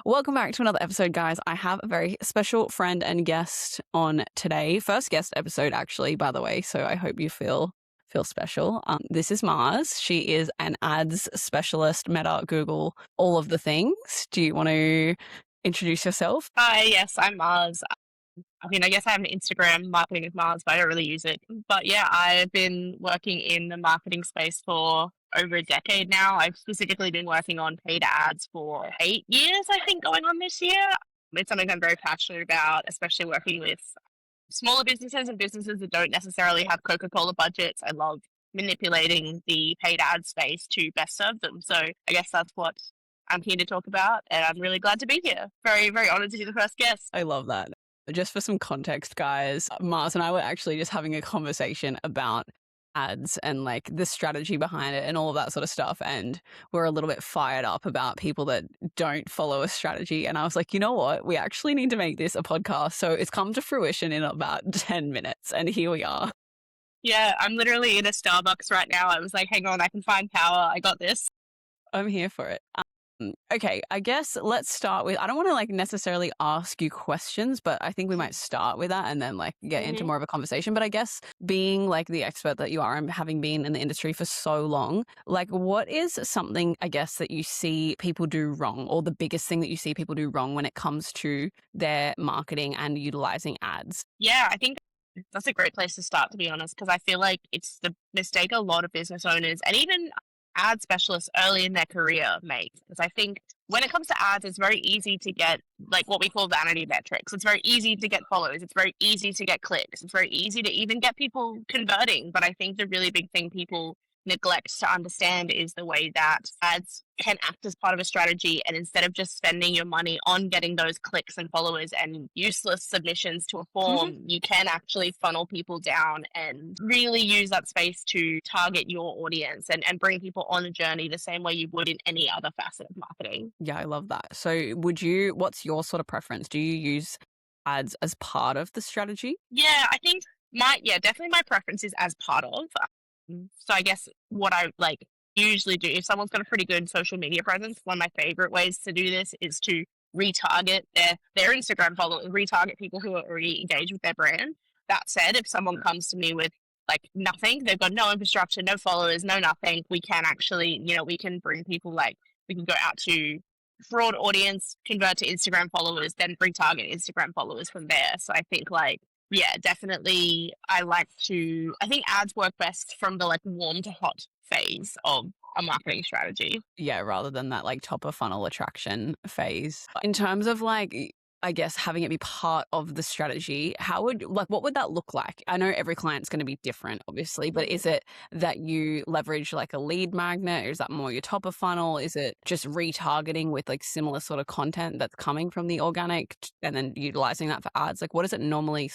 Welcome back to another episode, guys. I have a very special friend and guest on today. First guest episode, actually, by the way. So I hope you feel special. This is Marz. She is an ads specialist, Meta, Google, all of the things. Do you want to introduce yourself? Hi, yes, I'm Marz. I guess I have an Instagram, Marketing with Marz, but I don't really use it. But yeah, I've been working in the marketing space for over a decade now. I've specifically been working on paid ads for 8 years, I think, going on this year. It's something I'm very passionate about, especially working with smaller businesses and businesses that don't necessarily have Coca-Cola budgets. I love manipulating the paid ad space to best serve them. So I guess that's what I'm here to talk about, and I'm really glad to be here. Very, very honored to be the first guest. I love that. Just for some context, guys, Marz and I were actually just having a conversation about ads and like the strategy behind it and all of that sort of stuff. And we're a little bit fired up about people that don't follow a strategy. And I was like, you know what? We actually need to make this a podcast. So it's come to fruition in about 10 minutes. And here we are. Yeah, I'm literally in a Starbucks right now. I was like, hang on, I can find power. I got this. I'm here for it. Okay, I guess let's start with, I don't want to like necessarily ask you questions, but I think we might start with that and then like get into more of a conversation. But I guess being like the expert that you are and having been in the industry for so long, like what is something, I guess, that you see people do wrong, or the biggest thing that you see people do wrong when it comes to their marketing and utilizing ads? Yeah, I think that's a great place to start, to be honest, because I feel like it's the mistake a lot of business owners and even ad specialists early in their career make. Because I think when it comes to ads, it's very easy to get like what we call vanity metrics. It's very easy to get follows. It's very easy to get clicks. It's very easy to even get people converting. But I think the really big thing people neglect to understand is the way that ads can act as part of a strategy, and instead of just spending your money on getting those clicks and followers and useless submissions to a form, you can actually funnel people down and really use that space to target your audience and bring people on a journey the same way you would in any other facet of marketing. Yeah, I love that. So what's your sort of preference? Do you use ads as part of the strategy? Yeah, I think definitely my preference is as part of. So I guess what I like usually do, if someone's got a pretty good social media presence, one of my favorite ways to do this is to retarget their Instagram followers, retarget people who are already engaged with their brand. That said, if someone comes to me with like nothing, they've got no infrastructure, no followers, no nothing, we can actually, we can bring people we can go out to broad audience, convert to Instagram followers, then retarget Instagram followers from there. So I think yeah, definitely. I think ads work best from the like warm to hot phase of a marketing strategy. Yeah, rather than that like top of funnel attraction phase. In terms of like, I guess having it be part of the strategy, what would that look like? I know every client's going to be different, obviously, but is it that you leverage like a lead magnet? Or is that more your top of funnel? Is it just retargeting with like similar sort of content that's coming from the organic and then utilizing that for ads? Like what does it normally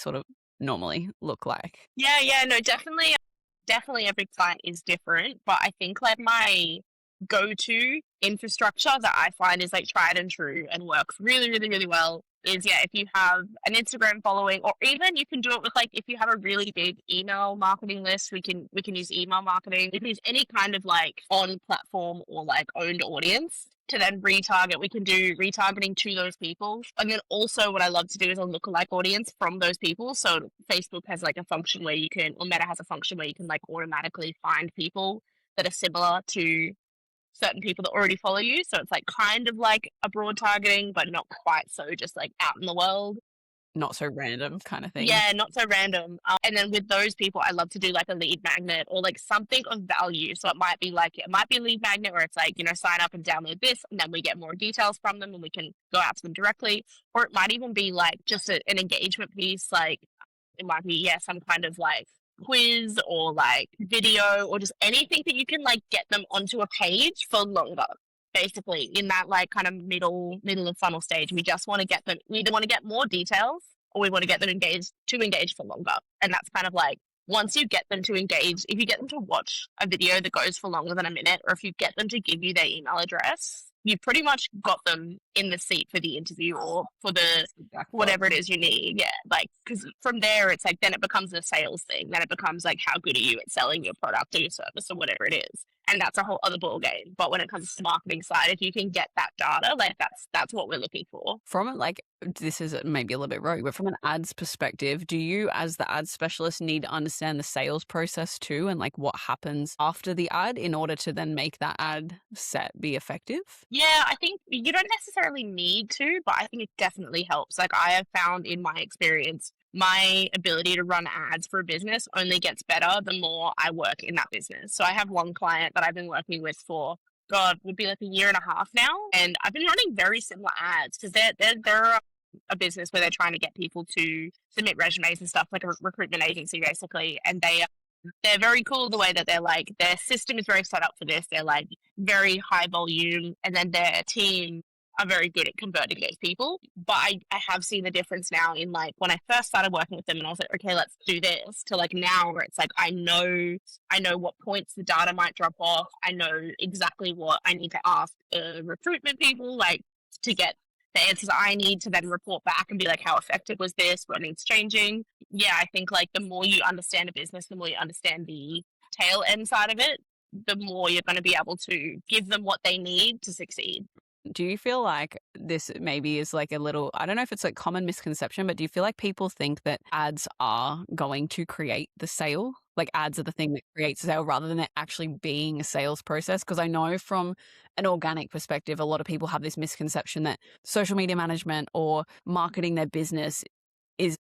look like? Yeah, no, definitely every client is different, but I think like my go-to infrastructure that I find is like tried and true and works really, really, really well is if you have an Instagram following, or even you can do it with like if you have a really big email marketing list, we can use email marketing. We can use any kind of like on platform or like owned audience to then retarget. We can do retargeting to those people. And then also what I love to do is a lookalike audience from those people. So Facebook has like a function where you can, or Meta has a function where you can like automatically find people that are similar to certain people that already follow you. So it's like kind of like a broad targeting, but not quite so just like out in the world. Not so random kind of thing. Yeah, not so random. And then with those people, I love to do like a lead magnet or like something of value. So it might be a lead magnet where it's like, sign up and download this, and then we get more details from them and we can go out to them directly. Or it might even be like just an engagement piece. Like it might be, some kind of like quiz or like video or just anything that you can like get them onto a page for longer. Basically, in that like kind of middle of funnel stage, we just want to get them. We either want to get more details or we want to get them engaged for longer. And that's kind of like once you get them to engage, if you get them to watch a video that goes for longer than a minute, or if you get them to give you their email address, you've pretty much got them in the seat for the interview or for the whatever it is you need. Yeah, like because from there it's like then it becomes a sales thing. Then it becomes like how good are you at selling your product or your service or whatever it is. and that's a whole other ball game. But when it comes to the marketing side, if you can get that data, like that's what we're looking for. From it, like, this is maybe a little bit rogue, but from an ads perspective, do you, as the ad specialist, need to understand the sales process too, and like what happens after the ad in order to then make that ad set be effective? Yeah, I think you don't necessarily need to, but I think it definitely helps. Like I have found in my experience, my ability to run ads for a business only gets better the more I work in that business. So I have one client that I've been working with for God, would be like a year and a half now, and I've been running very similar ads because they're a business where they're trying to get people to submit resumes and stuff, like a recruitment agency basically, and they're very cool the way that they're like, their system is very set up for this. They're like very high volume, and then their team are very good at converting those people. But I have seen the difference now in like when I first started working with them and I was like, okay, let's do this, to like now where it's like I know what points the data might drop off. I know exactly what I need to ask recruitment people like to get the answers I need to then report back and be like, how effective was this? What needs changing? Yeah, I think like the more you understand a business, the more you understand the tail end side of it, the more you're going to be able to give them what they need to succeed. Do you feel like this maybe is like a little, I don't know if it's like common misconception, but do you feel like people think that ads are going to create the sale? Like ads are the thing that creates a sale rather than it actually being a sales process? Because I know from an organic perspective, a lot of people have this misconception that social media management or marketing their business is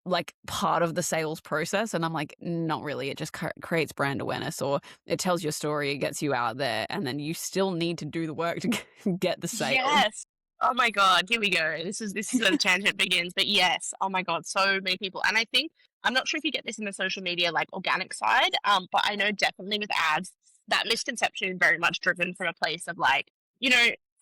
like part of the sales process. And I'm like, not really. It just creates brand awareness, or it tells your story, it gets you out there, and then you still need to do the work to get the sale. Yes. Oh my God, here we go. This is where the tangent begins. But yes, oh my God, so many people. And I think I'm not sure if you get this in the social media like organic side, but I know definitely with ads, that misconception is very much driven from a place of like,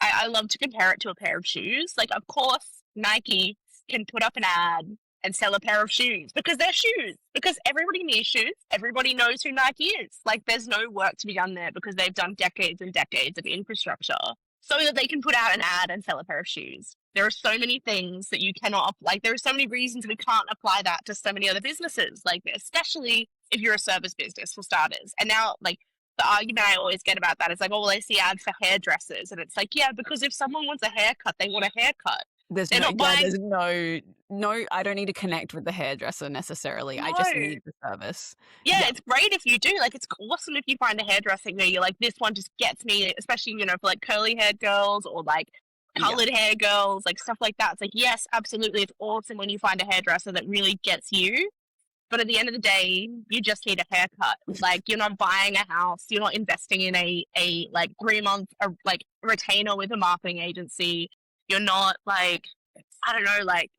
I love to compare it to a pair of shoes. Like, of course, Nike can put up an ad and sell a pair of shoes because they're shoes. Because everybody needs shoes. Everybody knows who Nike is. Like, there's no work to be done there because they've done decades and decades of infrastructure so that they can put out an ad and sell a pair of shoes. There are so many things that you cannot, like, there are so many reasons we can't apply that to so many other businesses, like, especially if you're a service business for starters. And now, like, the argument I always get about that is like, oh, well, I see ads for hairdressers. And it's like, yeah, because if someone wants a haircut, they want a haircut. They're not buying. There's no, I don't need to connect with the hairdresser necessarily. I just No. need the service. Yeah, Yeah. it's great if you do. Like, it's awesome if you find a hairdressing where you're like, this one just gets me, especially, for like curly haired girls or like Yeah. colored hair girls, like stuff like that. It's like, yes, absolutely. It's awesome when you find a hairdresser that really gets you. But at the end of the day, you just need a haircut. Like, you're not buying a house. You're not investing in a like 3 month like retainer with a marketing agency. You're not like, I don't know, like,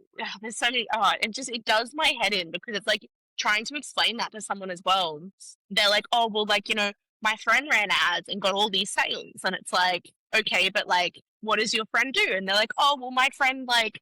there's so many, it does my head in because it's like trying to explain that to someone as well. They're like, oh, well, like, my friend ran ads and got all these sales. And it's like, okay, but like, what does your friend do? And they're like, oh, well, my friend like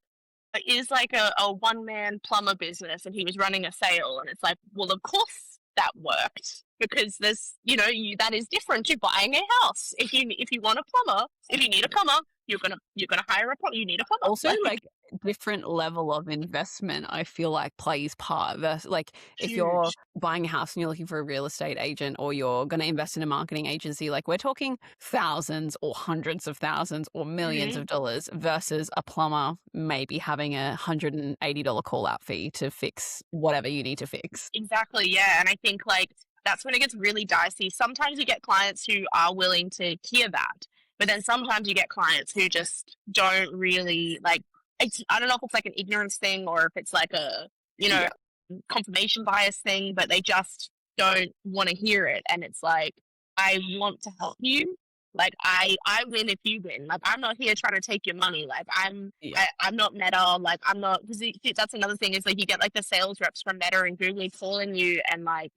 is like a one-man plumber business and he was running a sale. And it's like, well, of course that worked because there's, that is different to buying a house. If you want a plumber, if you need a plumber, you're gonna hire a plumber. You need a plumber. Also, like, different level of investment, I feel like plays part. Like, if you're Huge. buying a house and you're looking for a real estate agent, or you're going to invest in a marketing agency, like, we're talking thousands or hundreds of thousands or millions Mhm. of dollars versus a plumber maybe having $180 call out fee to fix whatever you need to fix. Exactly, yeah. And I think like that's when it gets really dicey. Sometimes you get clients who are willing to hear that, but then sometimes you get clients who just don't really like. I don't know if it's like an ignorance thing or if it's like a Yeah. confirmation bias thing, but they just don't want to hear it. And it's like, I want to help you. Like I win if you win. Like I'm not here trying to take your money. Like Yeah. I'm not Meta. Like I'm not. Because that's another thing is like you get like the sales reps from Meta and Google calling you and like,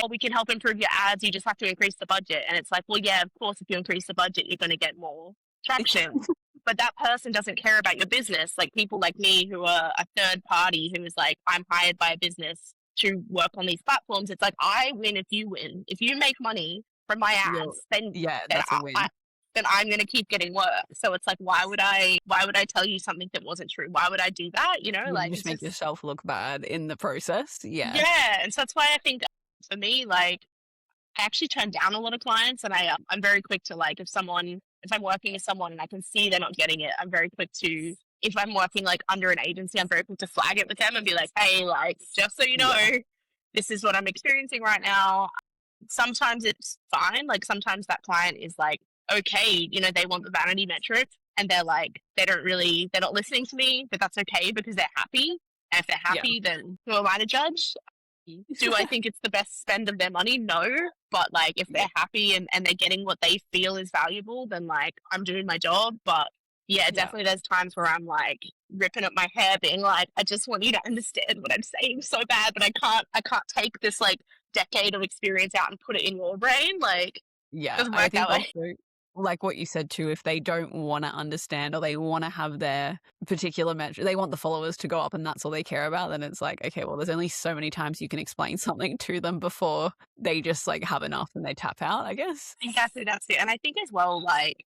oh, we can help improve your ads. You just have to increase the budget. And it's like, well, yeah, of course, if you increase the budget, you're going to get more traction. But that person doesn't care about your business. Like people like me who are a third party who is like, I'm hired by a business to work on these platforms. It's like, I win if you win. If you make money from my ads, then Yeah, then that's a win. then I'm going to keep getting work. So it's like, why would I tell you something that wasn't true? Why would I do that? You Like just it's make yourself look bad in the process. Yeah. yeah. And so that's why I think for me, like I actually turn down a lot of clients, and I'm very quick to like if I'm working with someone and I can see they're not getting it, I'm very quick to if I'm working like under an agency, I'm very quick to flag it with them and be like, hey, like just so you know, Yeah. this is what I'm experiencing right now. Sometimes it's fine. Like sometimes that client is like, okay, they want the vanity metric and they're like, they're not listening to me, but that's okay because they're happy. And if they're Yeah. happy, then who am I to judge? Do I think it's the best spend of their money? No. But like if Yeah. they're happy and they're getting what they feel is valuable, then like I'm doing my job. But yeah, Yeah. definitely there's times where I'm like ripping up my hair, being like, I just want you to understand what I'm saying so bad, but I can't take this like decade of experience out and put it in your brain. Like it Yeah, doesn't I work that think way. also, like what you said too, if they don't wanna understand or they wanna have their particular metric they want the followers to go up and that's all they care about, then it's like, okay, well, there's only so many times you can explain something to them before they just, like, have enough and they tap out, I guess. Exactly, that's it. And I think as well, like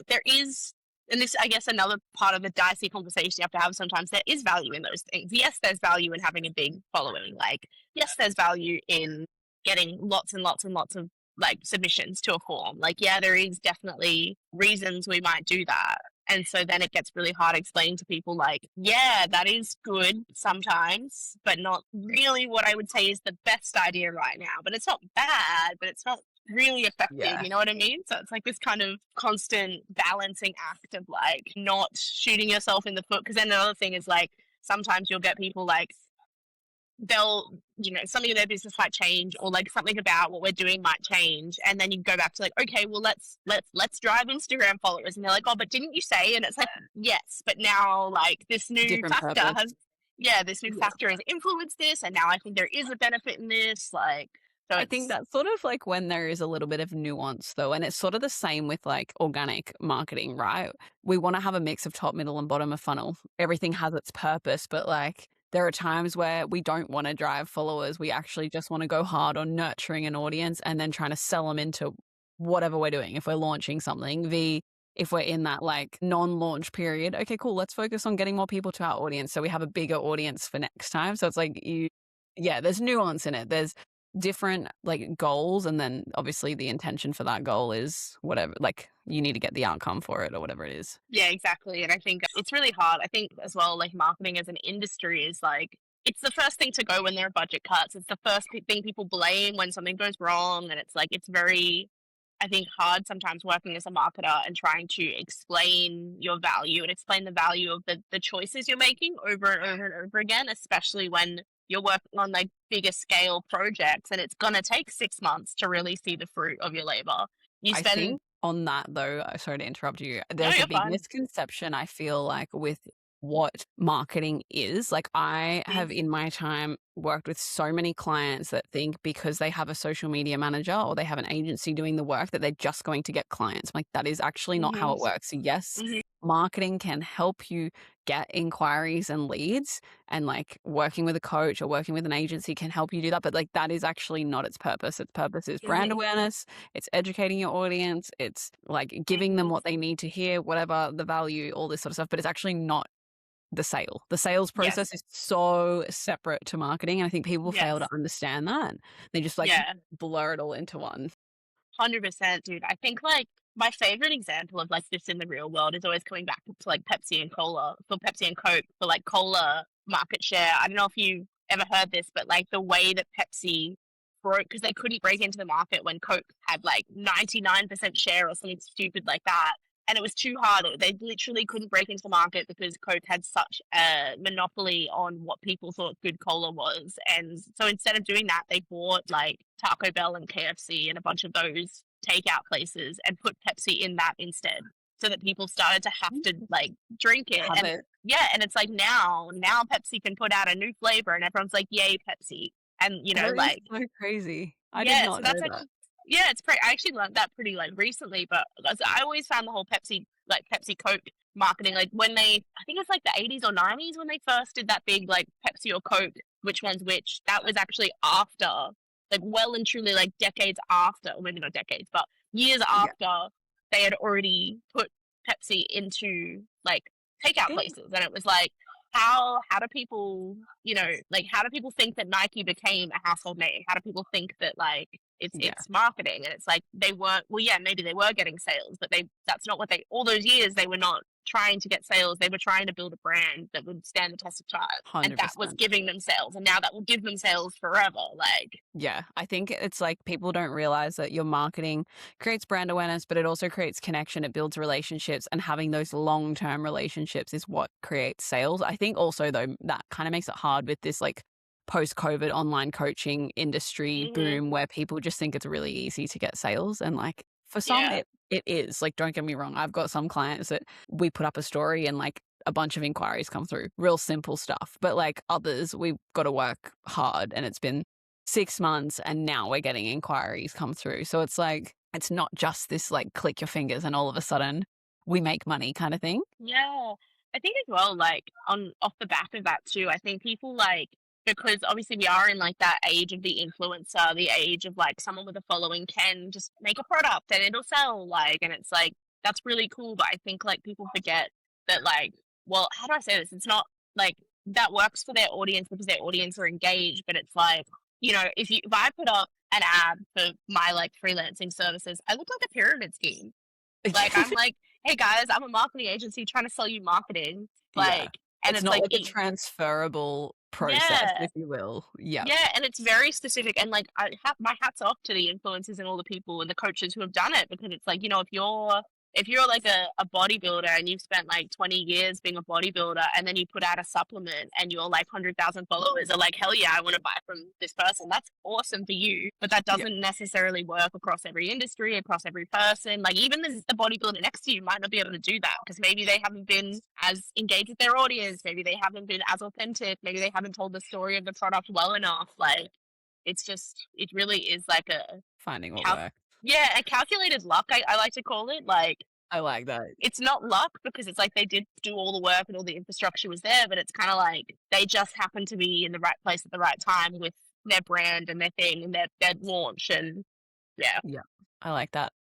there is, and this I guess another part of the dicey conversation you have to have sometimes. There is value in those things. Yes, there's value in having a big following. Like yes, there's value in getting lots and lots and lots of like submissions to a form. Like yeah, there is definitely reasons we might do that. And so then it gets really hard explaining to people like, yeah, that is good sometimes, but not really what I would say is the best idea right now. But it's not bad, but it's not really effective. Yeah. You know what I mean? So it's like this kind of constant balancing act of like not shooting yourself in the foot. Because then another thing is like sometimes you'll get people like they'll something in their business might change or like something about what we're doing might change and then you go back to like okay well let's drive Instagram followers and they're like oh but didn't you say and it's like yes but now like this new Different factor purpose. has yeah this new Yeah. factor has influenced this and now I think there is a benefit in this like so I think it's that's sort of like when there is a little bit of nuance though, and it's sort of the same with like organic marketing, right? We want to have a mix of top, middle, and bottom of funnel. Everything has its purpose, but like there are times where we don't want to drive followers. We actually just want to go hard on nurturing an audience and then trying to sell them into whatever we're doing. If we're launching something, if we're in that like non-launch period, okay, cool, let's focus on getting more people to our audience so we have a bigger audience for next time. So it's like yeah, there's nuance in it. There's different like goals and then obviously the intention for that goal is whatever like you need to get the outcome for it or whatever it is. yeah exactly and I think it's really hard I think as well like marketing as an industry is like it's the first thing to go when there are budget cuts it's the first thing people blame when something goes wrong and it's like it's very I think hard sometimes working as a marketer and trying to explain your value and explain the value of the choices you're making over and over and over again, especially when you're working on like bigger scale projects and it's gonna take 6 months to really see the fruit of your labor. You I spend think on that though, sorry to interrupt you, no, there's a you're big fine. misconception I feel like with what marketing is. Like I Mm, have in my time worked with so many clients that think because they have a social media manager or they have an agency doing the work that they're just going to get clients. Like that is actually not how mhm, it works. Yes, mhm, marketing can help you get inquiries and leads and like working with a coach or working with an agency can help you do that. But like that is actually not its purpose. Its purpose is brand mhm, awareness. It's educating your audience. It's like giving them mhm. what they need to hear, whatever the value, all this sort of stuff. But it's actually not the sale. The sales process Yes, is so separate to marketing. And I think people fail to yes, understand that. They just like yeah. blur it all into one. 100%, dude. I think like my favorite example of like this in the real world is always coming back to like Pepsi and Cola for Pepsi and Coke for like cola market share. I don't know if you ever heard this, but like the way that Pepsi broke because they couldn't break into the market when Coke had like 99% share or something stupid like that. And it was too hard. They literally couldn't break into the market because Coke had such a monopoly on what people thought good cola was. And so instead of doing that, they bought like Taco Bell and KFC and a bunch of those takeout places and put Pepsi in that instead. So that people started to have to like drink it. Have And it. yeah, and it's like now Pepsi can put out a new flavor and everyone's like, yay, Pepsi. And That is like so crazy. I did yeah, so not know that's that. actually yeah, it's pretty. I actually learned that pretty like recently, but I always found the whole Pepsi Coke marketing like when I think it's like the 80s or 90s when they first did that big like Pepsi or Coke, which one's which. That was actually after, like well and truly like decades after, or maybe not decades, but years Yeah. after they had already put Pepsi into like takeout Yeah. places, and it was like how do people, like how do people think that Nike became a household name? How do people think that like Yeah. it's marketing? And it's like they weren't, well, yeah, maybe they were getting sales, but that's not what they, all those years they were not trying to get sales. They were trying to build a brand that would stand the test of time. And that was 100%. giving them sales. And now that will give them sales forever. Like, Yeah, I think it's like people don't realize that your marketing creates brand awareness, but it also creates connection. It builds relationships, and having those long term relationships is what creates sales. I think also, though, that kind of makes it hard with this like post COVID online coaching industry hmm boom where people just think it's really easy to get sales. And like for some, yeah, it is. Like, don't get me wrong, I've got some clients that we put up a story and like a bunch of inquiries come through, real simple stuff. But like others, we've got to work hard, and it's been 6 months and now we're getting inquiries come through. So it's like, it's not just this like click your fingers and all of a sudden we make money kind of thing. yeah. I think as well, like on off the back of that too, I think people like, because obviously we are in like that age of the influencer, the age of like someone with a following can just make a product and it'll sell, like, and it's like that's really cool. But I think like people forget that, like, well, how do I say this? It's not like that works for their audience because their audience are engaged, but it's like, if I put up an ad for my like freelancing services, I look like a pyramid scheme. Like I'm like, hey guys, I'm a marketing agency trying to sell you marketing. Yeah. Like, and It's it's not like, like a transferable process, yeah, if you will. Yeah. yeah, and it's very specific. And like, I have my hats off to the influencers and all the people and the coaches who have done it, because it's like, if you're like a bodybuilder and you've spent like 20 years being a bodybuilder, and then you put out a supplement and you're like 100,000 followers are like, hell yeah, I want to buy from this person. That's awesome for you. But that Yeah. doesn't necessarily work across every industry, across every person. Like, even the bodybuilder next to you might not be able to do that because maybe they haven't been as engaged with their audience. Maybe they haven't been as authentic. Maybe they haven't told the story of the product well enough. Like, it really is like Finding what cal- works. yeah, a calculated luck, I like to call it. Like, I like that. it's not luck because it's like they did do all the work and all the infrastructure was there, but it's kind of like they just happened to be in the right place at the right time with their brand and their thing and their launch. And yeah, Yeah, I like that.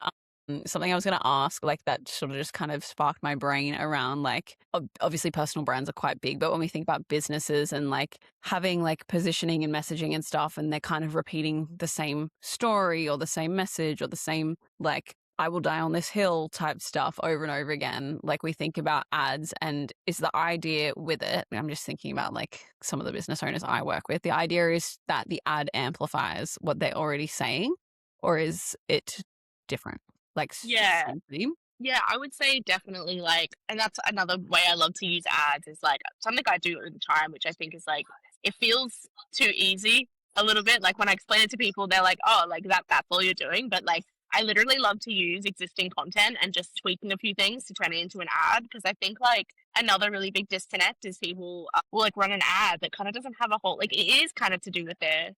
Something I was going to ask, like that sort of just kind of sparked my brain around like, obviously personal brands are quite big, but when we think about businesses and like having like positioning and messaging and stuff, and they're kind of repeating the same story or the same message or the same like, I will die on this hill type stuff over and over again. Like we think about ads, and is the idea with it, I'm just thinking about like some of the business owners I work with, the idea is that the ad amplifies what they're already saying, or is it different? Like yeah, same theme? yeah. I would say definitely, like, and that's another way I love to use ads is like something I do all the time, which I think is like it feels too easy a little bit. Like when I explain it to people, they're like, "Oh, like that's all you're doing." But like, I literally love to use existing content and just tweaking a few things to turn it into an ad, because I think like another really big disconnect is people will like run an ad that kind of doesn't have a whole, like, it is kind of to do with their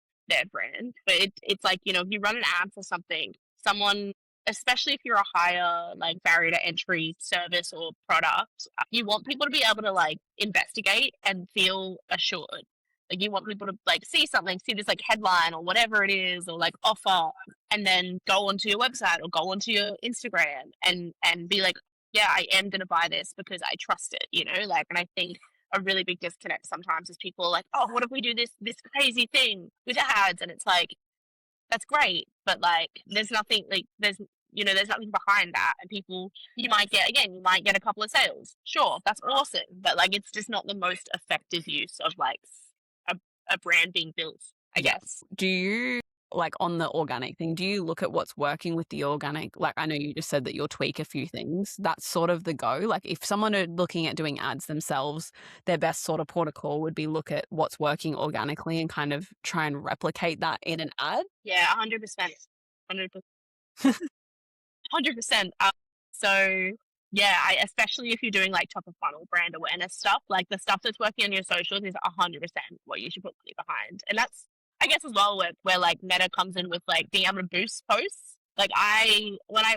brand, but it's like, if you run an ad for something, someone, especially if you're a higher like barrier to entry service or product, you want people to be able to like investigate and feel assured. Like, you want people to like see something, see this like headline or whatever it is, or like offer, and then go onto your website or go onto your Instagram and be like, yeah, I am going to buy this because I trust it, like. And I think a really big disconnect sometimes is people are like, oh, what if we do this crazy thing with ads? And it's like, that's great, but like there's nothing, like there's nothing behind that. And people, you might get a couple of sales, sure, that's awesome, but like it's just not the most effective use of like a, a brand being built, I Yeah. guess. Do you, like on the organic thing, do you look at what's working with the organic? Like I know you just said that you'll tweak a few things. That's sort of the go. Like if someone are looking at doing ads themselves, their best sort of protocol would be look at what's working organically and kind of try and replicate that in an ad. Yeah, 100%. 100%. 100%. So yeah, especially if you're doing like top of funnel brand awareness stuff, like the stuff that's working on your socials is 100% what you should put money behind. And that's, I guess, as well where like Meta comes in with like being able to boost posts. Like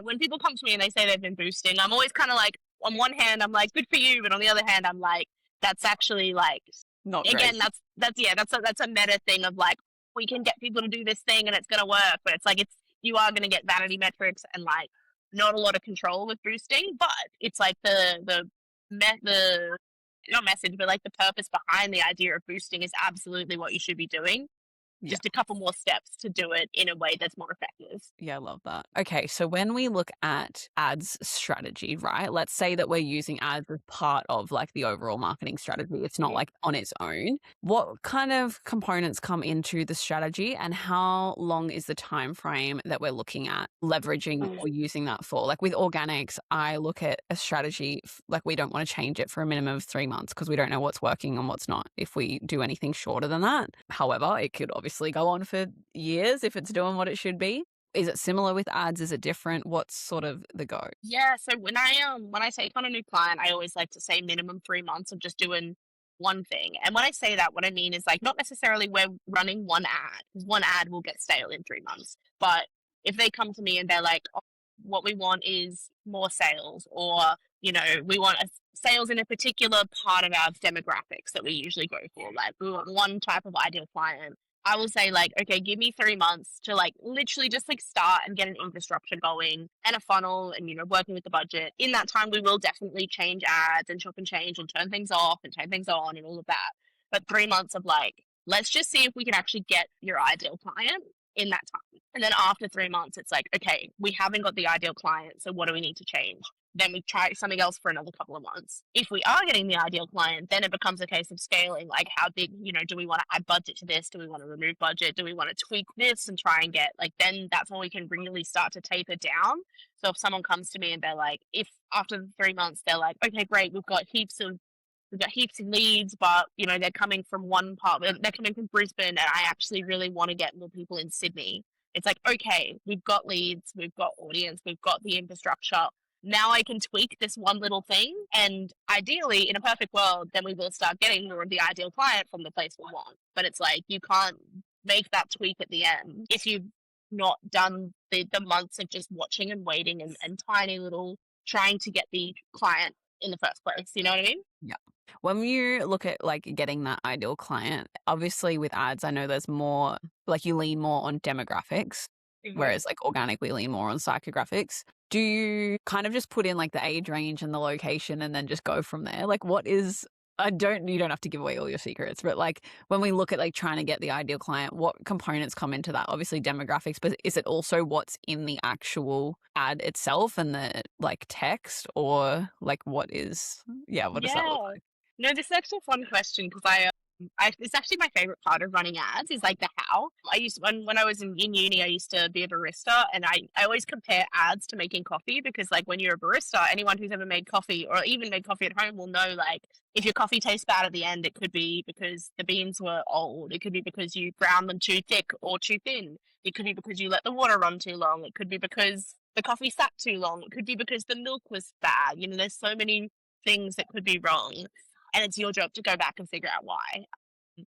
when people come to me and they say they've been boosting, I'm always kind of like, on one hand I'm like, good for you, but on the other hand I'm like, that's actually like, Not great. again, that's a Meta thing of like, we can get people to do this thing and it's going to work, but it's like, you are going to get vanity metrics and like not a lot of control with boosting. But it's like the not message, but like the purpose behind the idea of boosting is absolutely what you should be doing. Yeah. Just a couple more steps to do it in a way that's more effective. Yeah, I love that. Okay, so when we look at ads strategy, right? Let's say that we're using ads as part of like the overall marketing strategy. It's not Mhm. like on its own. What kind of components come into the strategy and how long is the time frame that we're looking at leveraging or using that for? Like with organics, I look at a strategy like we don't want to change it for a minimum of 3 months because we don't know what's working and what's not if we do anything shorter than that. However, it could obviously go on for years if it's doing what it should be. Is it similar with ads? Is it different? What's sort of the go? Yeah, so when I take on a new client, I always like to say minimum 3 months of just doing one thing. And when I say that, what I mean is like not necessarily we're running one ad, because one ad will get stale in 3 months. But if they come to me and they're like, oh, what we want is more sales, or we want sales in a particular part of our demographics that we usually go for. Like we want one type of ideal client. I will say like, okay, give me 3 months to like literally just like start and get an infrastructure going and a funnel and working with the budget. In that time, we will definitely change ads and chop and change and turn things off and turn things on and all of that. But 3 months of like, let's just see if we can actually get your ideal client in that time. And then after 3 months, it's like, okay, we haven't got the ideal client, so what do we need to change? Then we try something else for another couple of months. If we are getting the ideal client, then it becomes a case of scaling. Like, how big, do we want to add budget to this? Do we want to remove budget? Do we want to tweak this and try and get, like, then that's when we can really start to taper down. So if someone comes to me and they're like, if after the 3 months, they're like, okay, great, we've got heaps of leads, but they're coming from one part. They're coming from Brisbane, and I actually really want to get more people in Sydney. It's like, okay, we've got leads, we've got audience, we've got the infrastructure. Now I can tweak this one little thing, and ideally, in a perfect world, then we will start getting more of the ideal client from the place we want. But it's like you can't make that tweak at the end if you've not done the months of just watching and waiting and tiny little trying to get the client in the first place. You know what I mean? Yeah. When you look at like getting that ideal client, obviously with ads, I know there's more like you lean more on demographics, Mhm. whereas like organic, we lean more on psychographics. Do you kind of just put in like the age range and the location and then just go from there? Like what is you don't have to give away all your secrets, but like when we look at like trying to get the ideal client, what components come into that? Obviously demographics, but is it also what's in the actual ad itself and the like text or like what does that look Yeah. like? No, this is actually a fun question because it's actually my favorite part of running ads is like the how. I used when I was in uni, I used to be a barista, and I always compare ads to making coffee because like when you're a barista, anyone who's ever made coffee or even made coffee at home will know like if your coffee tastes bad at the end, it could be because the beans were old. It could be because you ground them too thick or too thin. It could be because you let the water run too long. It could be because the coffee sat too long. It could be because the milk was bad. There's so many things that could be wrong, and it's your job to go back and figure out why.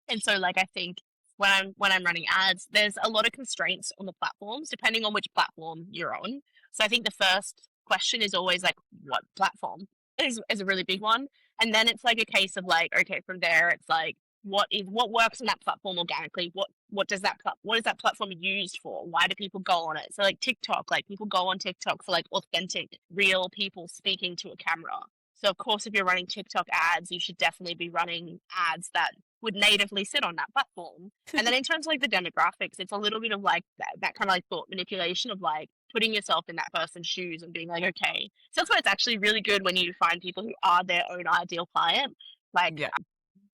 And so like I think when I'm running ads, there's a lot of constraints on the platforms depending on which platform you're on. So I think the first question is always like what platform is a really big one. And then it's like a case of like, okay, from there it's like what works on that platform organically? What is that platform used for? Why do people go on it? So like TikTok, like people go on TikTok for like authentic, real people speaking to a camera. So of course, if you're running TikTok ads, you should definitely be running ads that would natively sit on that platform. And then in terms of like the demographics, it's a little bit of like that kind of like thought manipulation of like putting yourself in that person's shoes and being like, okay. So that's why it's actually really good when you find people who are their own ideal client. Like Yeah.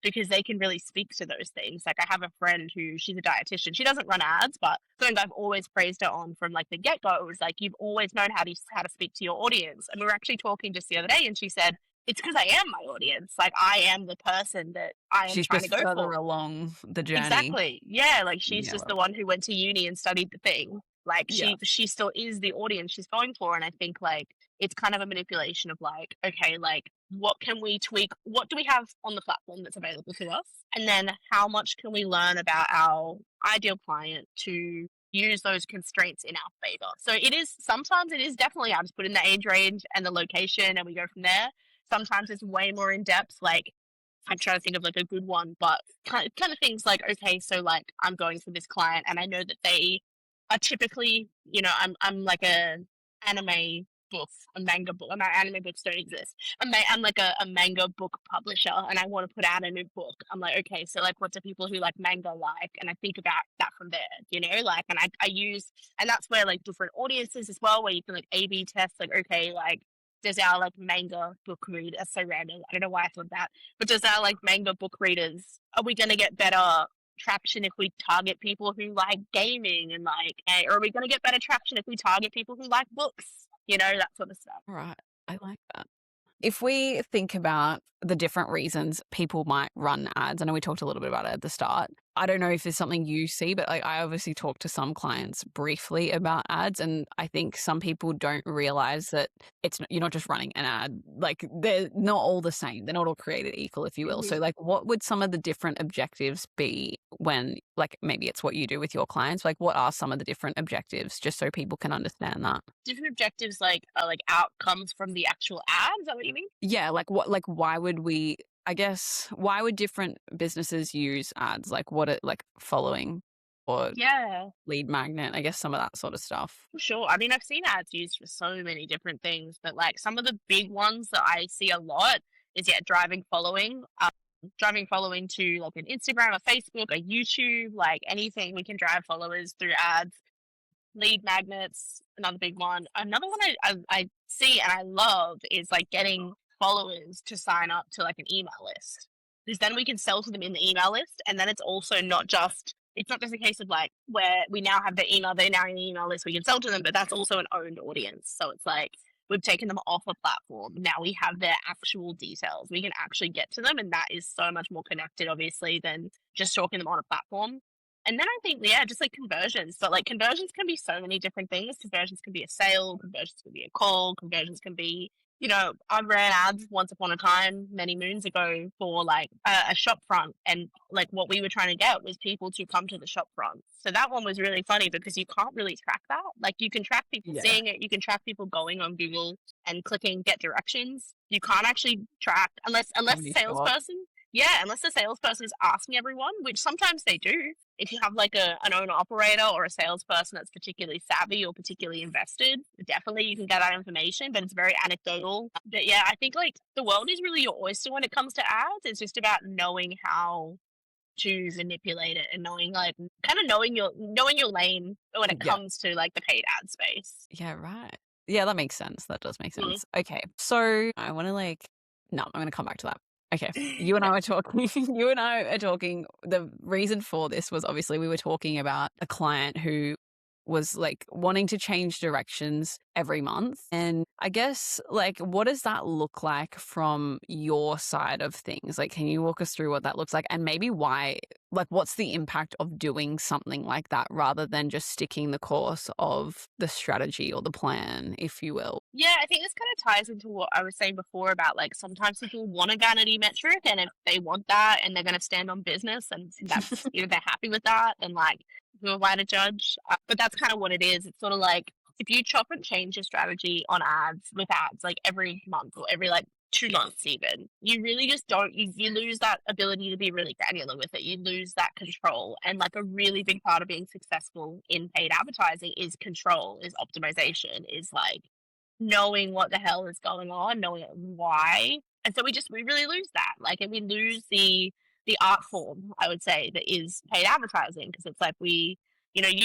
because they can really speak to those things. Like I have a friend who she's a dietitian. She doesn't run ads, but something I've always praised her on from like the get go was like you've always known how to speak to your audience. And we were actually talking just the other day, and she said it's because I am my audience. Like I am the person that I am She's trying to just go further for. along the journey. Exactly. Yeah, like she's Yeah, just well, the one who went to uni and studied the thing. Like yeah. she still is the audience she's going for, and I think like it's kind of a manipulation of like, okay, like what can we tweak? What do we have on the platform that's available to us? And then how much can we learn about our ideal client to use those constraints in our favor? So sometimes it is definitely I just put in the age range and the location and we go from there. Sometimes it's way more in depth, like I'm trying to think of like a good one, but kind of things like, okay, so like I'm going for this client and I know that they are typically, I'm like a anime book, a manga book. My anime books don't exist. I'm like a manga book publisher, and I want to put out a new book. I'm like, okay, so like, what do people who like manga like? And I think about that from there, like, and I use, and that's where like different audiences as well, where you can like A/B test, like, okay, like, does our like manga book read? That's so random. I don't know why I thought that, but does our like manga book readers, are we going to get better traction if we target people who like gaming and like, or are we going to get better traction if we target people who like books? That sort of stuff. All right. I like that. If we think about the different reasons people might run ads, I know we talked a little bit about it at the start. I don't know if there's something you see, but like I obviously talked to some clients briefly about ads, and I think some people don't realize that you're not just running an ad. Like they're not all the same. They're not all created equal, if you will. So like, what would some of the different objectives be when, like, maybe it's what you do with your clients? Like, what are some of the different objectives, just so people can understand that? Different objectives, like like outcomes from the actual ad. Is that what you mean? Yeah, like what, like why would we, I guess, why would different businesses use ads? Like what it, like following or Yeah, lead magnet, I guess some of that sort of stuff. for sure. I mean, I've seen ads used for so many different things, but like some of the big ones that I see a lot is, yeah, driving following. Driving following to like an Instagram, a Facebook, a YouTube, like anything we can drive followers through ads. Lead magnets, another big one. Another one I see and I love is like getting followers to sign up to like an email list. Because then we can sell to them in the email list. And then it's not just a case of like where we now have their email, they're now in the email list, we can sell to them, but that's also an owned audience. So it's like we've taken them off a platform. Now we have their actual details. We can actually get to them. And that is so much more connected, obviously, than just talking them on a platform. And then I think, yeah, just like conversions. But like conversions can be so many different things. Conversions can be a sale, conversions can be a call, conversions can be, I ran ads once upon a time, many moons ago, for like a shop front. And like what we were trying to get was people to come to the shop front. So that one was really funny because you can't really track that. Like you can track people Yeah. seeing it, you can track people going on Google and clicking get directions. You can't actually track unless How the many show up? salesperson, yeah, unless the salesperson is asking everyone, which sometimes they do. If you have like an owner operator or a salesperson that's particularly savvy or particularly invested, definitely you can get that information, but it's very anecdotal. But yeah, I think like the world is really your oyster when it comes to ads. It's just about knowing how to manipulate it and knowing like kind of knowing your lane when it Yeah. comes to like the paid ad space. Yeah, right. Yeah, that makes sense. That does make Mm. sense. Okay. So I want to no, I'm going to come back to that. Okay. You and I were talking, the reason for this was obviously we were talking about a client who was like wanting to change directions every month. And I guess like, what does that look like from your side of things? Like, can you walk us through what that looks like and maybe why, like, what's the impact of doing something like that rather than just sticking the course of the strategy or the plan, if you will? Yeah, I think this kind of ties into what I was saying before about like sometimes people want a vanity metric, and if they want that and they're going to stand on business and that's, they're happy with that, then like who am I to judge? But that's kind of what it is. It's sort of like if you chop and change your strategy on ads with ads like every month or every like 2 months even, you really just don't, you lose that ability to be really granular with it. You lose that control. And like a really big part of being successful in paid advertising is control, is optimization, is like knowing what the hell is going on, knowing why. And so we really lose that. Like, and we lose the art form, I would say, that is paid advertising, because it's like you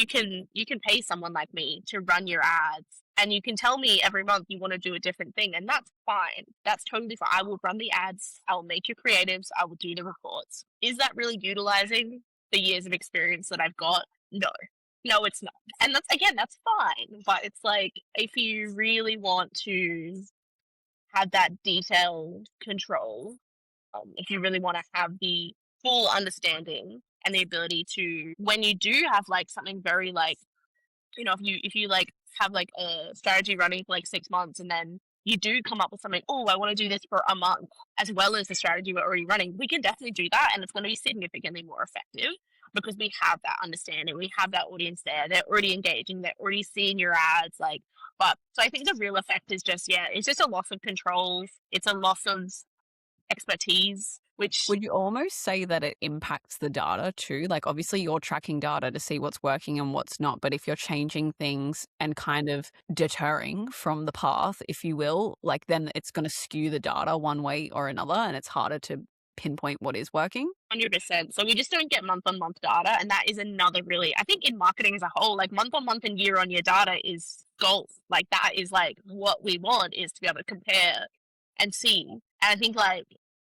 can pay someone like me to run your ads, and you can tell me every month you want to do a different thing, and that's fine. That's totally fine. I will run the ads, I will make your creatives, I will do the reports. Is that really utilizing the years of experience that I've got? No. No, it's not. And that's fine. But it's like if you really want to have that detailed control, if you really want to have the full understanding and the ability to, when you do have like something very like, if you like have like a strategy running for like 6 months, and then you do come up with something, oh, I want to do this for a month as well as the strategy we're already running, we can definitely do that, and it's going to be significantly more effective because we have that understanding, we have that audience there, they're already engaging, they're already seeing your ads, like. But so I think the real effect is just, yeah, it's just a loss of control, it's a loss of expertise, which Would you almost say that it impacts the data too? Like, obviously, you're tracking data to see what's working and what's not. But if you're changing things and kind of deterring from the path, if you will, like, then it's going to skew the data one way or another. And it's harder to pinpoint what is working. 100%. So we just don't get month on month data. And that is another really, I think in marketing as a whole, like month on month and year on year data is gold. Like that is like what we want is to be able to compare and see. And I think like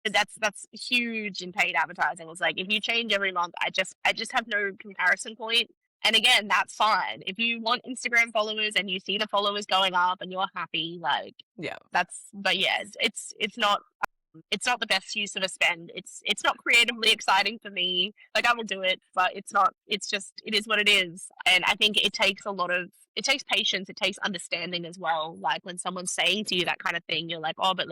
that's huge in paid advertising. It's like if you change every month, I just have no comparison point. And again, that's fine. If you want Instagram followers and you see the followers going up and you're happy, like Yeah. that's but yeah, it's not the best use of a spend. It's not creatively exciting for me. Like I will do it, but it's not. It's just it is what it is. And I think it takes patience. It takes understanding as well. Like when someone's saying to you that kind of thing, you're like, oh, but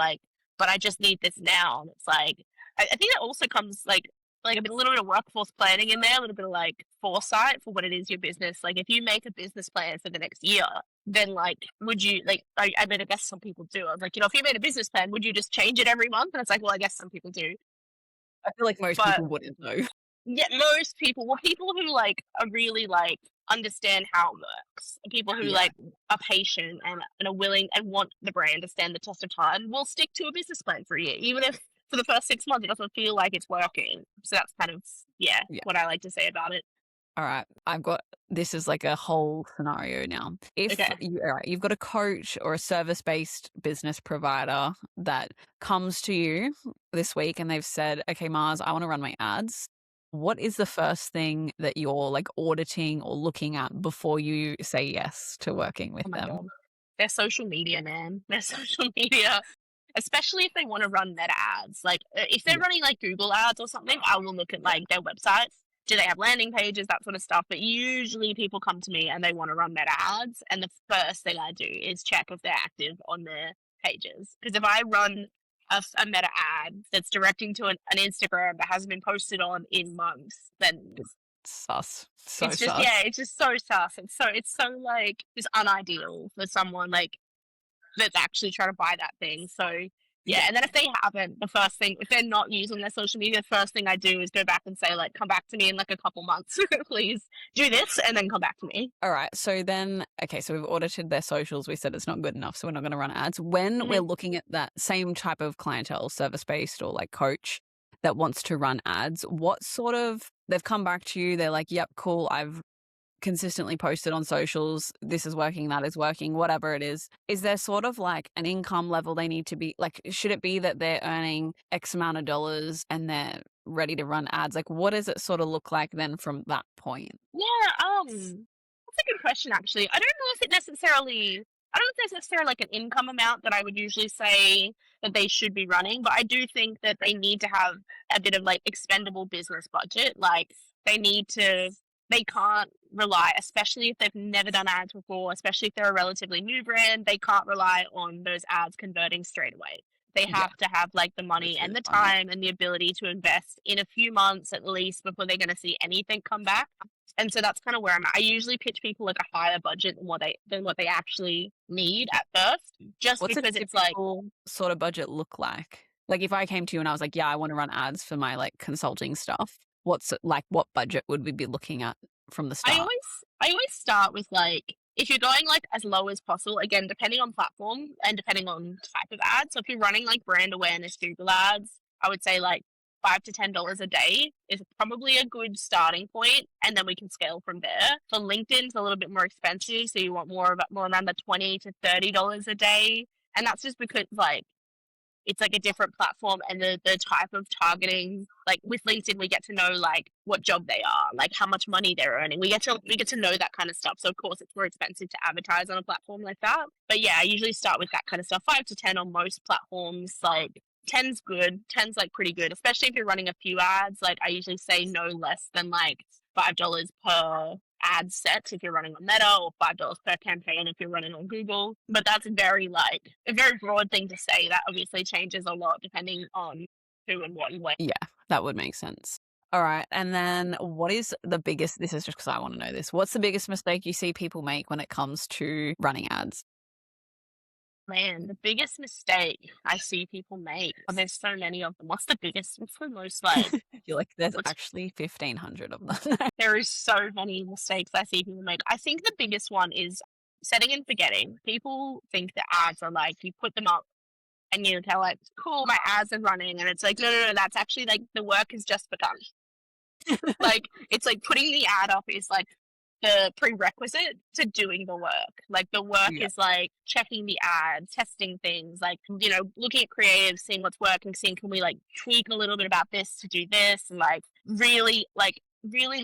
I just need this now. And it's like I think that also comes like a little bit of workforce planning in there, a little bit of like foresight for what it is your business. Like if you make a business plan for the next year, then like would you like I mean I guess some people do. I was like, if you made a business plan, would you just change it every month? And it's like, well, I guess some people do. I feel like most But people wouldn't though. yeah, most people people who like are really like understand how it works, and people who Yeah. like are patient and are willing and want the brand to stand the test of time will stick to a business plan for a year, even if for the first 6 months it doesn't feel like it's working. So that's kind of Yeah. what I like to say about it. All right. This is like a whole scenario now. Okay. All right, you've got a coach or a service-based business provider that comes to you this week and they've said, okay, Mars, I want to run my ads. What is the first thing that you're like auditing or looking at before you say yes to working with Oh my them? god. Their social media, man. Their social media. Especially if they want to run meta ads. Like if they're Yeah. running like Google ads or something, I will look at Yeah. like their websites. Do they have landing pages, that sort of stuff? But usually people come to me and they want to run meta ads. And the first thing I do is check if they're active on their pages. Because if I run a meta ad that's directing to an Instagram that hasn't been posted on in months, then It's sus. So it's just, sus. yeah, it's just so tough. It's so like just unideal for someone like that's actually trying to buy that thing. So yeah, Yeah. and then if they haven't, the first thing, if they're not using their social media, the first thing I do is go back and say like, come back to me in like a couple months, please do this, and then come back to me. All right. So then, okay, so we've audited their socials. We said it's not good enough, so we're not going to run ads. When we're Hmm. looking at that same type of clientele, service based or like coach that wants to run ads, what sort of, they've come back to you, they're like, yep, cool, I've consistently posted on socials, this is working, that is working, whatever it is there sort of like an income level they need to be like, should it be that they're earning X amount of dollars and they're ready to run ads? Like, what does it sort of look like then from that point? Yeah, that's a good question actually. I don't know if there's necessarily like an income amount that I would usually say that they should be running, but I do think that they need to have a bit of like expendable business budget. Like they need to they can't rely, especially if they've never done ads before, especially if they're a relatively new brand, they can't rely on those ads converting straight away. They Yeah, have to have like the money which and is the fine. time and the ability to invest in a few months at least before they're going to see anything come back. And so that's kind of where I'm at. I usually pitch people like a higher budget than what they actually need at first, just What's a because it's like typical sort of budget look like? Like if I came to you and I was like, yeah, I want to run ads for my like consulting stuff, what's it like, what budget would we be looking at from the I start? always I always start with like if you're going like as low as possible, again, depending on platform and depending on type of ad. So if you're running like brand awareness Google ads, I would say like $5 to $10 a day is probably a good starting point, and then we can scale from there. For LinkedIn, it's a little bit more expensive, so you want more around the $20 to $30 a day, and that's just because like it's like a different platform and the type of targeting like with LinkedIn we get to know like what job they are, like how much money they're earning. We get to know that kind of stuff. So of course it's more expensive to advertise on a platform like that. But yeah, I usually start with that kind of stuff. 5 to 10 on most platforms. Like ten's good. Ten's like pretty good, especially if you're running a few ads. Like I usually say no less than like $5 per ad set if you're running on Meta, or $5 per campaign if you're running on Google. But that's very like a very broad thing to say. That obviously changes a lot depending on who and what and when. Yeah, that would make sense. All right. And then what is the biggest, this is just because I want to know this, what's the biggest mistake you see people make when it comes to running ads? Man, the biggest mistake I see people make. Oh, there's so many of them. What's the biggest? What's the most like? You're like, there's What's actually 1,500 of them. There is so many mistakes I see people make. I think the biggest one is setting and forgetting. People think that ads are like you put them up and you tell like, cool, my ads are running, and it's like, no, no, no, that's actually like the work has just begun. Like it's like putting the ad up is like the prerequisite to doing the work. Like the work Yeah. is like checking the ad, testing things, like looking at creative, seeing what's working, seeing can we like tweak a little bit about this to do this, and like really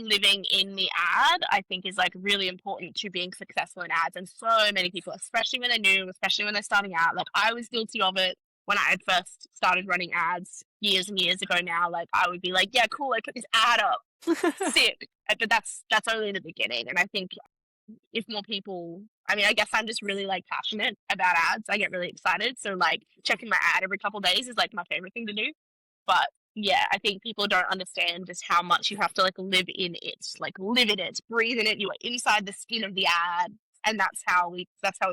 living in the ad, I think is like really important to being successful in ads. And so many people, especially when they're new, especially when they're starting out, like I was guilty of it when I had first started running ads years and years ago now. Like I would be like, yeah, cool, I put this ad up, sick. But that's only the beginning. And I think if more people, I mean, I guess I'm just really like passionate about ads. I get really excited. So like checking my ad every couple of days is like my favorite thing to do. But yeah, I think people don't understand just how much you have to like live in it, breathe in it. You are inside the skin of the ad, and that's how we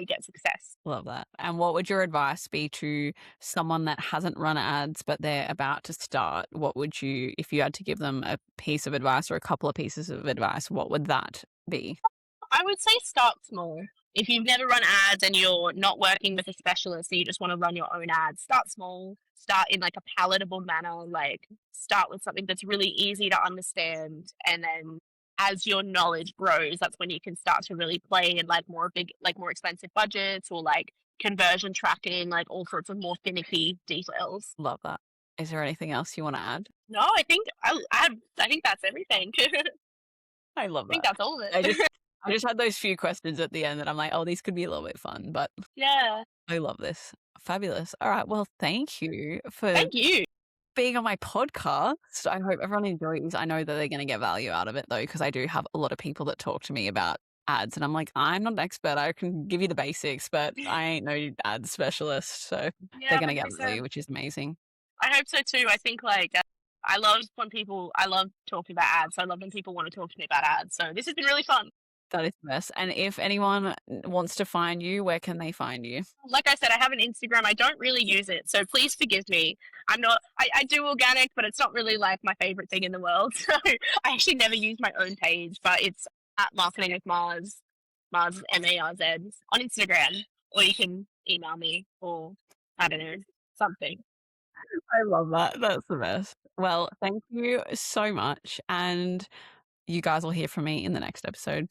get success. Love that. And what would your advice be to someone that hasn't run ads but they're about to start? What would you, if you had to give them a piece of advice or a couple of pieces of advice, what would that be? I would say start small. If you've never run ads and you're not working with a specialist and you just want to run your own ads, start small. Start in like a palatable manner. Like start with something that's really easy to understand, and then as your knowledge grows, that's when you can start to really play in like more expensive budgets or like conversion tracking, like all sorts of more finicky details. Love that. Is there anything else you want to add? No, I think that's everything. I I love think that. that's all of I it. just I just had those few questions at the end that I'm like, oh, these could be a little bit fun, but Yeah. I love this. Fabulous. All right. Well, thank you for Thank you. being on my podcast. I hope everyone enjoys. I know that they're going to get value out of it though, because I do have a lot of people that talk to me about ads, and I'm like, I'm not an expert. I can give you the basics, but I ain't no ad specialist. So they're Yeah, going to get value, 100%. which is amazing. I hope so too. I think like I love talking about ads. I love when people want to talk to me about ads. So this has been really fun. That is the best. And if anyone wants to find you, where can they find you? Like I said, I have an Instagram. I don't really use it, so please forgive me. I do organic, but it's not really like my favorite thing in the world. So I actually never use my own page, but it's at Marketing with Marz, Marz Marz on Instagram, or you can email me or I don't know something. I love that. That's the best. Well, thank you so much. And you guys will hear from me in the next episode.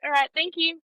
All right, thank you.